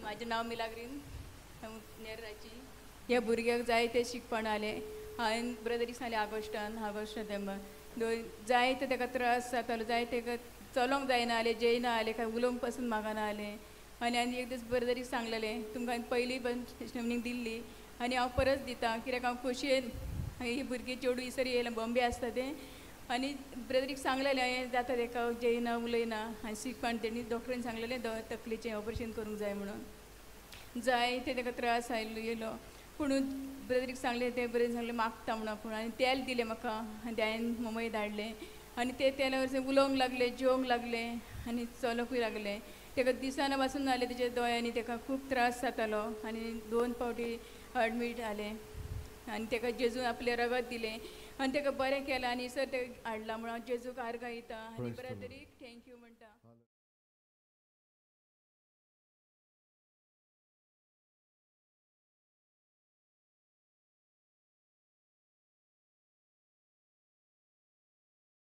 माझें नांव मिलाग्रीन नेर्राची. ह्या भुरग्याक जायते शिकपण आले. हांवें ब्रदरीक सांगलें ऑगस्ट सप्टेंबर जायते ताका त्रास जातालो, जायते ताका चलोंक जायना जालें, जेयना जालें, काय उलोवंक पासून म्हाका नासलें. आनी एक दीस ब्रदरीक सांगलेलें तुमकां हांवें पयलीं पण ट्रेनिंग दिल्ली आनी हांव परत दितां, कित्याक हांव खोशयेन ही भुरगीं चेडूं इसर येयलां बॉम्बे आसता तें. आनी ब्रदरीक सांगलेलें हें जाता ताका जेयना उलयना आनी शिकपण तेणी डॉक्टरीन सांगलेलें तकलेचें ऑपरेशन करूंक जाय म्हणून. जाय ते ताका त्रास येयलो पूण ब्रदरीक सांगलें तें ब्रदरीन सांगलें मागता म्हणून पूण आनी तेल दिलें म्हाका आनी तें हांवें मुंबय धाडलें. आनी ते तेल्या वरवीं उलोवंक लागलें, जेवंक लागलें आनी चलोंकूय लागलें. ताका दिसाना पासून जालें तेज्या दोळ्यांनी ताका खूब त्रास जातालो आनी 2 फावटी एडमीट जालें. आनी ताका जेजून आपलें रगत दिलें आनी ताका बरें केलां आनी सर ताका हाडलां म्हणून जेजूक आर्गां दिता आनी ब्रदरीक थँक्यू.